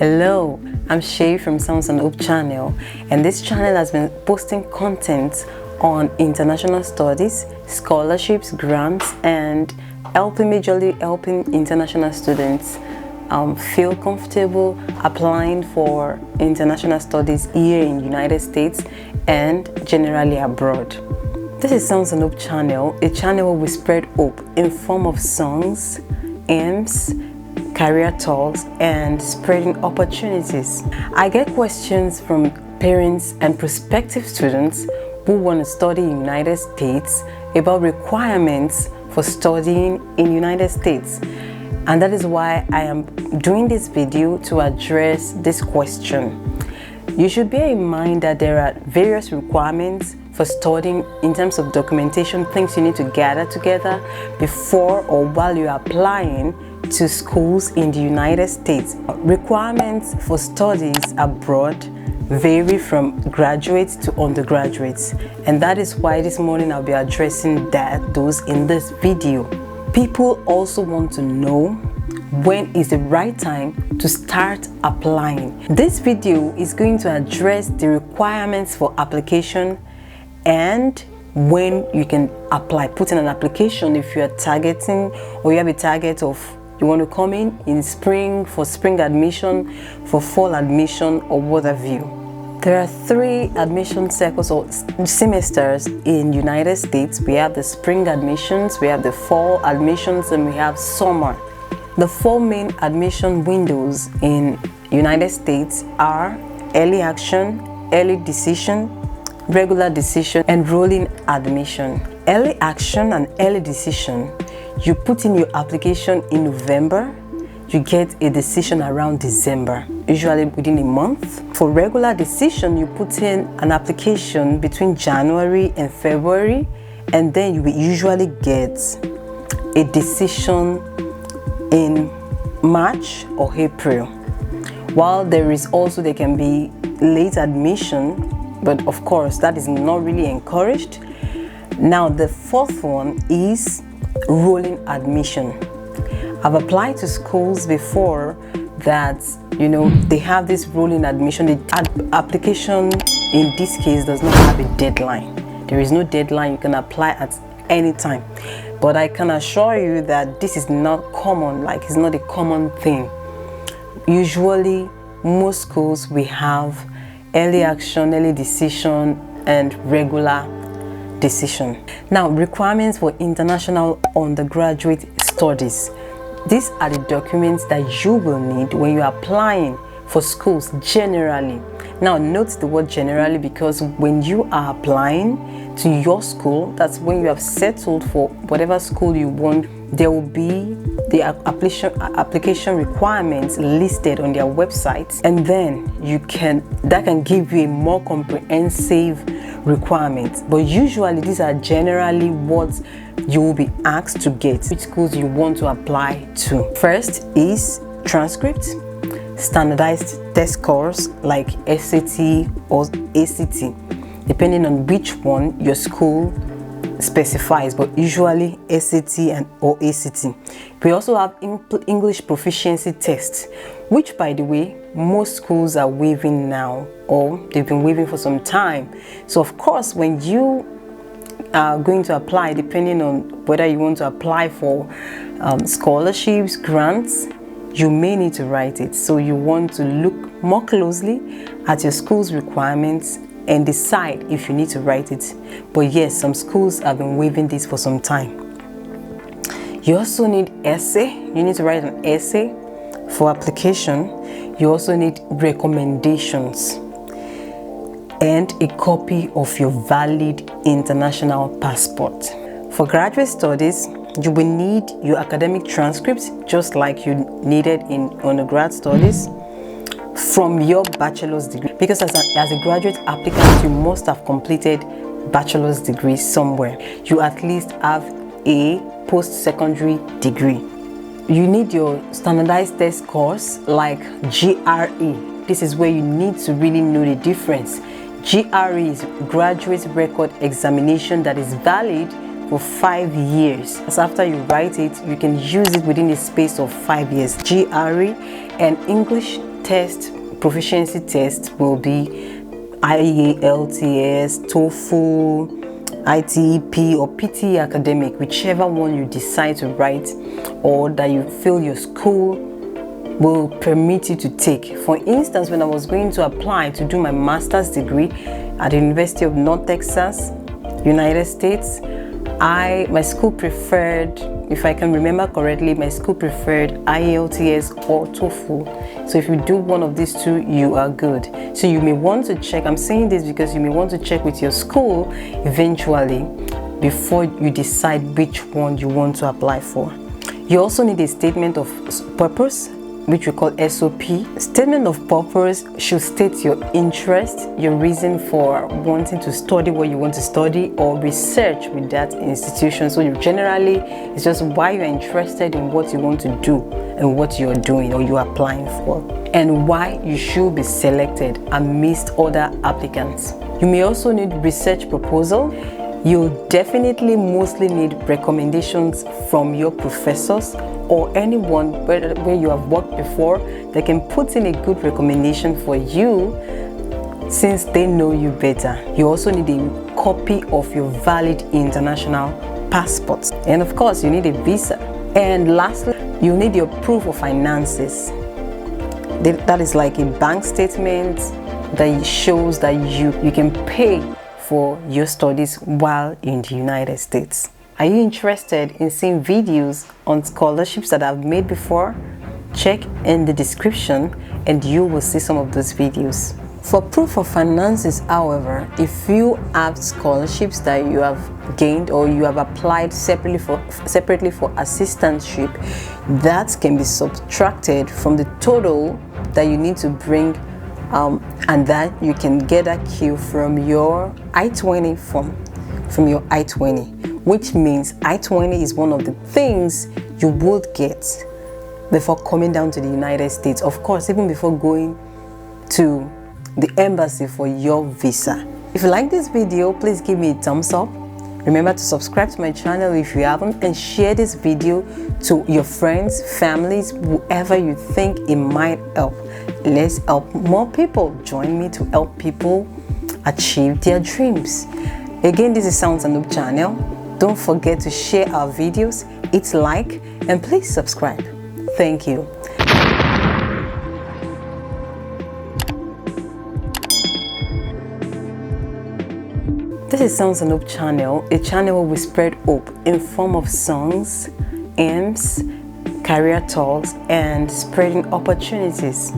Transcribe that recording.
Hello, I'm Shay from Sounds and Hope channel, and this channel has been posting content on international studies, scholarships, grants, and majorly helping international students feel comfortable applying for international studies here in the United States and generally abroad. This is Sounds and Hope channel, a channel where we spread hope in form of songs, hymns, career talks, and spreading opportunities. I get questions from parents and prospective students who want to study in the United States about requirements for studying in the United States. And that is why I am doing this video to address this question. You should bear in mind that there are various requirements for studying in terms of documentation, things you need to gather together before or while you're applying to schools in the United States. Requirements for studies abroad vary from graduates to undergraduates, and that is why this morning I'll be addressing those in this video. People also want to know when is the right time to start applying. This video is going to address the requirements for application and when you can apply. Put in an application if you are targeting or you have a target of you want to come in spring for spring admission, for fall admission, or what have you. There are 3 admission cycles or semesters in United States. We have the spring admissions, we have the fall admissions, and we have summer. The 4 main admission windows in United States are early action, early decision, regular decision, and rolling admission. Early action and early decision, you put in your application in November, you get a decision around December, usually within a month. For regular decision, you put in an application between January and February, and then you will usually get a decision in March or April. While there can be late admission, but of course that is not really encouraged. Now the 4th one is rolling admission. I've applied to schools before that they have this rolling admission. The application in this case does not have a deadline. There is no deadline. You can apply at any time, but I can assure you that this is not common. It's not a common thing. Usually most schools we have early action, early decision, and regular decision. Now, requirements for international undergraduate studies. These are the documents that you will need when you're applying for schools generally. Now, note the word generally because when you are applying to your school, that's when you have settled for whatever school you want. There will be the application requirements listed on their websites, and then that can give you a more comprehensive requirement. But usually these are generally what you will be asked to get, which schools you want to apply to. First is transcript, standardized test scores like SAT or ACT, depending on which one your school specifies, but usually SAT or ACT. We also have English proficiency tests, which by the way most schools are waiving now, or they've been waiving for some time. So of course when you are going to apply, depending on whether you want to apply for scholarships, grants, you may need to write it. So you want to look more closely at your school's requirements and decide if you need to write it. But yes, some schools have been waiving this for some time. You also need essay. You need to write an essay for application. You also need recommendations and a copy of your valid international passport. For graduate studies, you will need your academic transcripts just like you needed in undergrad studies from your bachelor's degree, because as a graduate applicant you must have completed bachelor's degree somewhere. You at least have a post-secondary degree. You need your standardized test scores like GRE. This is where you need to really know the difference. GRE is Graduate Record Examination that is valid for 5 years. So after you write it, you can use it within a space of 5 years. GRE and English proficiency tests will be IELTS, TOEFL, ITEP or PTE academic, whichever one you decide to write or that you feel your school will permit you to take. For instance, when I was going to apply to do my master's degree at the University of North Texas, United States, my school preferred, if I can remember correctly, my school preferred IELTS or TOEFL. So if you do one of these two, you are good. So you may want to check, I'm saying this because you may want to check with your school eventually before you decide which one you want to apply for. You also need a statement of purpose, which we call SOP. Statement of purpose should state your interest, your reason for wanting to study what you want to study or research with that institution. So you generally, it's just why you're interested in what you want to do and what you're doing or you're applying for, and why you should be selected amidst other applicants. You may also need research proposal. You'll definitely mostly need recommendations from your professors or anyone where you have worked before that can put in a good recommendation for you since they know you better. You also need a copy of your valid international passport. And of course, you need a visa. And lastly, you need your proof of finances. That is like a bank statement that shows that you can pay for your studies while in the United States. Are you interested in seeing videos on scholarships that I've made before? Check in the description and you will see some of those videos. For proof of finances, however, if you have scholarships that you have gained or you have applied separately for assistantship, that can be subtracted from the total that you need to bring, and that you can get a Q from your I-20 form, from your I-20, which means I-20 is one of the things you would get before coming down to the United States. Of course, even before going to the embassy for your visa. If you like this video, please give me a thumbs up. Remember to subscribe to my channel if you haven't, and share this video to your friends, families, whoever you think it might help. Let's help more people. Join me to help people achieve their dreams. Again, this is Sounds and Noob channel. Don't forget to share our videos, hit like, and please subscribe. Thank you. This is Sounds and Hope channel, a channel where we spread hope in form of songs, hymns, career talks, and spreading opportunities.